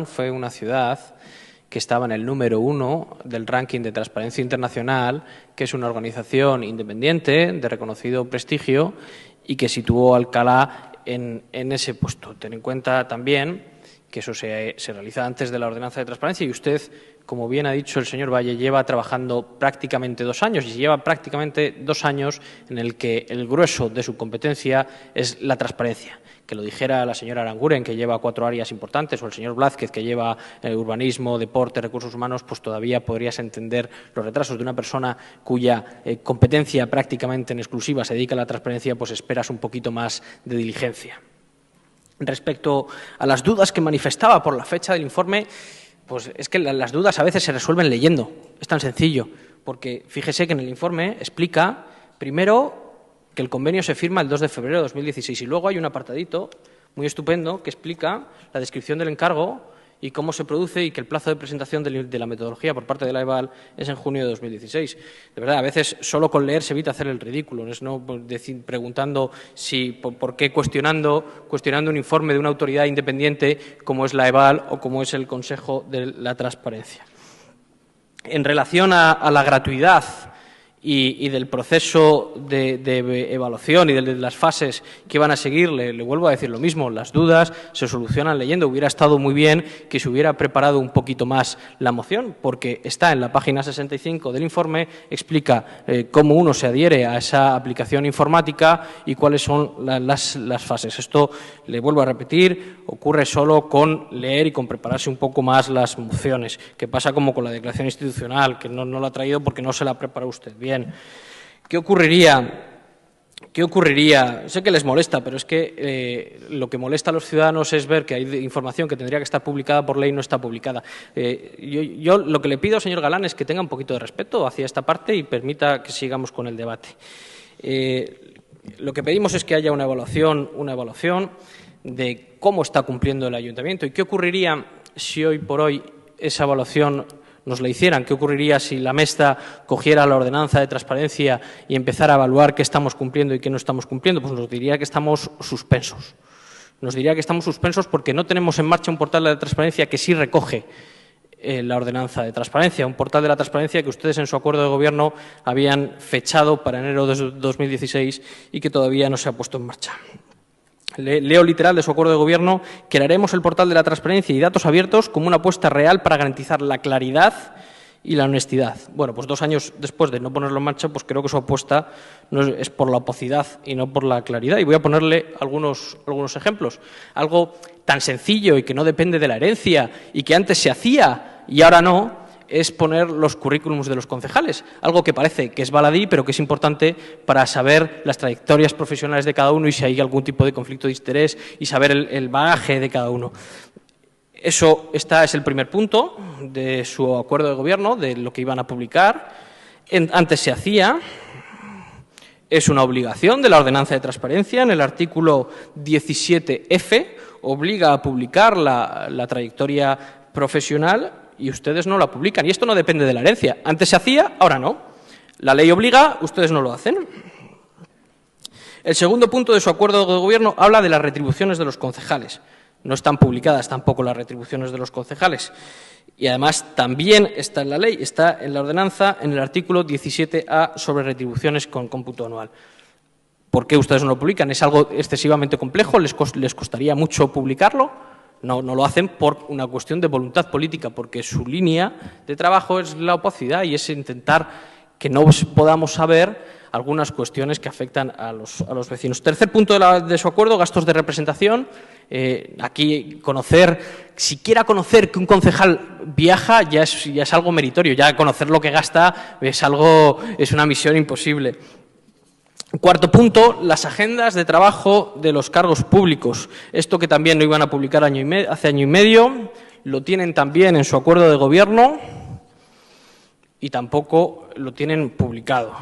Fue una ciudad que estaba en el número 1 del ranking de Transparencia Internacional, que es una organización independiente de reconocido prestigio y que situó a Alcalá en ese puesto. Ten en cuenta también que eso se realiza antes de la ordenanza de transparencia y usted, como bien ha dicho el señor Valle, lleva trabajando prácticamente 2 años y lleva prácticamente 2 años en el que el grueso de su competencia es la transparencia. Que lo dijera la señora Aranguren, que lleva 4 áreas importantes, o el señor Blázquez, que lleva urbanismo, deporte, recursos humanos, pues todavía podrías entender los retrasos de una persona cuya competencia prácticamente en exclusiva se dedica a la transparencia, pues esperas un poquito más de diligencia. Respecto a las dudas que manifestaba por la fecha del informe, pues es que las dudas a veces se resuelven leyendo. Es tan sencillo, porque fíjese que en el informe explica, primero, que el convenio se firma el 2 de febrero de 2016 y luego hay un apartadito muy estupendo que explica la descripción del encargo y cómo se produce y que el plazo de presentación de la metodología por parte de la EVAL es en junio de 2016. De verdad, a veces solo con leer se evita hacer el ridículo, es no preguntando si, por qué cuestionando un informe de una autoridad independiente como es la EVAL o como es el Consejo de la Transparencia. En relación a la gratuidad y del proceso de evaluación y de las fases que van a seguir, le vuelvo a decir lo mismo, las dudas se solucionan leyendo. Hubiera estado muy bien que se hubiera preparado un poquito más la moción, porque está en la página 65 del informe, explica cómo uno se adhiere a esa aplicación informática y cuáles son las fases. Esto, le vuelvo a repetir, ocurre solo con leer y con prepararse un poco más las mociones, que pasa como con la declaración institucional, que no la ha traído porque no se la preparó usted bien. ¿Qué ocurriría? Sé que les molesta, pero es que lo que molesta a los ciudadanos es ver que hay información que tendría que estar publicada por ley y no está publicada. Yo lo que le pido, señor Galán, es que tenga un poquito de respeto hacia esta parte y permita que sigamos con el debate. Lo que pedimos es que haya una evaluación de cómo está cumpliendo el ayuntamiento y qué ocurriría si hoy por hoy esa evaluación nos la hicieran. ¿Qué ocurriría si la Mesta cogiera la ordenanza de transparencia y empezara a evaluar qué estamos cumpliendo y qué no estamos cumpliendo? Pues nos diría que estamos suspensos. Nos diría que estamos suspensos porque no tenemos en marcha un portal de transparencia que sí recoge la ordenanza de transparencia, un portal de la transparencia que ustedes en su acuerdo de gobierno habían fechado para enero de 2016 y que todavía no se ha puesto en marcha. Leo literal de su acuerdo de gobierno: crearemos el portal de la transparencia y datos abiertos como una apuesta real para garantizar la claridad y la honestidad. Bueno, pues 2 años después de no ponerlo en marcha, pues creo que su apuesta no es por la opacidad y no por la claridad. Y voy a ponerle algunos ejemplos. Algo tan sencillo y que no depende de la herencia y que antes se hacía y ahora no, es poner los currículums de los concejales, algo que parece que es baladí, pero que es importante para saber las trayectorias profesionales de cada uno y si hay algún tipo de conflicto de interés y saber el bagaje de cada uno. Es el primer punto de su acuerdo de gobierno, de lo que iban a publicar. Antes se hacía, es una obligación de la ordenanza de transparencia. En el artículo 17F obliga a publicar la trayectoria profesional y ustedes no la publican. Y esto no depende de la herencia. Antes se hacía, ahora no. La ley obliga, ustedes no lo hacen. El segundo punto de su acuerdo de gobierno habla de las retribuciones de los concejales. No están publicadas tampoco las retribuciones de los concejales. Y además también está en la ley, está en la ordenanza, en el artículo 17A sobre retribuciones con cómputo anual. ¿Por qué ustedes no lo publican? ¿Es algo excesivamente complejo? ¿Les costaría mucho publicarlo? No lo hacen por una cuestión de voluntad política, porque su línea de trabajo es la opacidad y es intentar que no podamos saber algunas cuestiones que afectan a los vecinos. Tercer punto de su acuerdo, gastos de representación. Aquí siquiera conocer que un concejal viaja ya es algo meritorio, ya conocer lo que gasta es una misión imposible. Cuarto punto, las agendas de trabajo de los cargos públicos. Esto que también lo iban a publicar hace año y medio, lo tienen también en su acuerdo de gobierno y tampoco lo tienen publicado.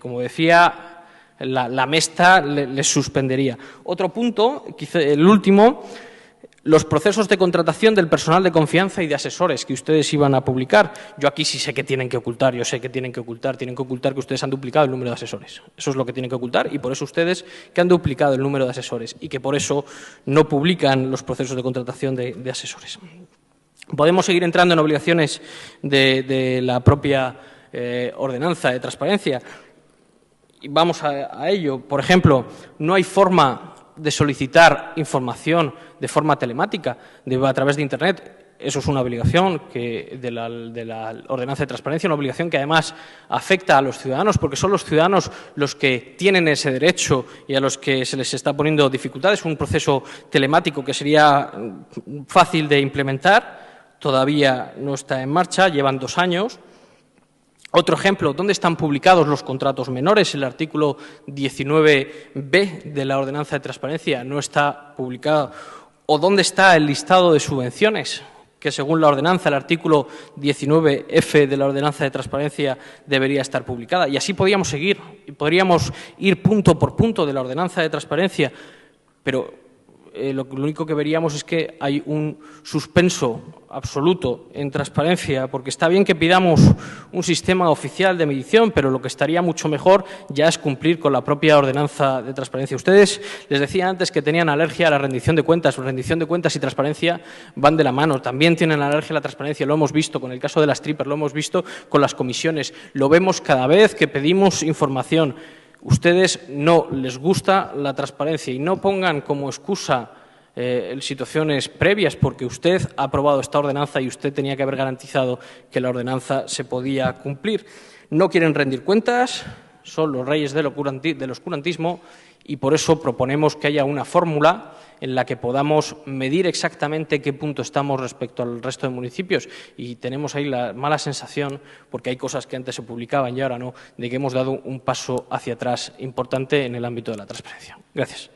Como decía, la Mesta les suspendería. Otro punto, el último, Los procesos de contratación del personal de confianza y de asesores que ustedes iban a publicar, yo aquí sí sé que tienen que ocultar, tienen que ocultar que ustedes han duplicado el número de asesores. Eso es lo que tienen que ocultar y por eso ustedes que han duplicado el número de asesores y que por eso no publican los procesos de contratación de asesores. Podemos seguir entrando en obligaciones de la propia ordenanza de transparencia. Y vamos a ello. Por ejemplo, no hay forma de solicitar información de forma telemática, a través de Internet. Eso es una obligación de la ordenanza de transparencia, una obligación que además afecta a los ciudadanos, porque son los ciudadanos los que tienen ese derecho y a los que se les está poniendo dificultades. Un proceso telemático que sería fácil de implementar, todavía no está en marcha, llevan 2 años. Otro ejemplo, ¿dónde están publicados los contratos menores? El artículo 19b de la Ordenanza de Transparencia no está publicado. ¿O dónde está el listado de subvenciones? Que según la ordenanza, el artículo 19f de la Ordenanza de Transparencia debería estar publicada. Y así podríamos seguir, podríamos ir punto por punto de la Ordenanza de Transparencia, pero lo único que veríamos es que hay un suspenso absoluto en transparencia, porque está bien que pidamos un sistema oficial de medición, pero lo que estaría mucho mejor ya es cumplir con la propia ordenanza de transparencia. Ustedes les decía antes que tenían alergia a la rendición de cuentas. Rendición de cuentas y transparencia van de la mano. También tienen alergia a la transparencia, lo hemos visto con el caso de las strippers, lo hemos visto con las comisiones, lo vemos cada vez que pedimos información. Ustedes no les gusta la transparencia y no pongan como excusa situaciones previas, porque usted ha aprobado esta ordenanza y usted tenía que haber garantizado que la ordenanza se podía cumplir. No quieren rendir cuentas, son los reyes del oscurantismo y por eso proponemos que haya una fórmula en la que podamos medir exactamente qué punto estamos respecto al resto de municipios. Y tenemos ahí la mala sensación, porque hay cosas que antes se publicaban y ahora no, de que hemos dado un paso hacia atrás importante en el ámbito de la transparencia. Gracias.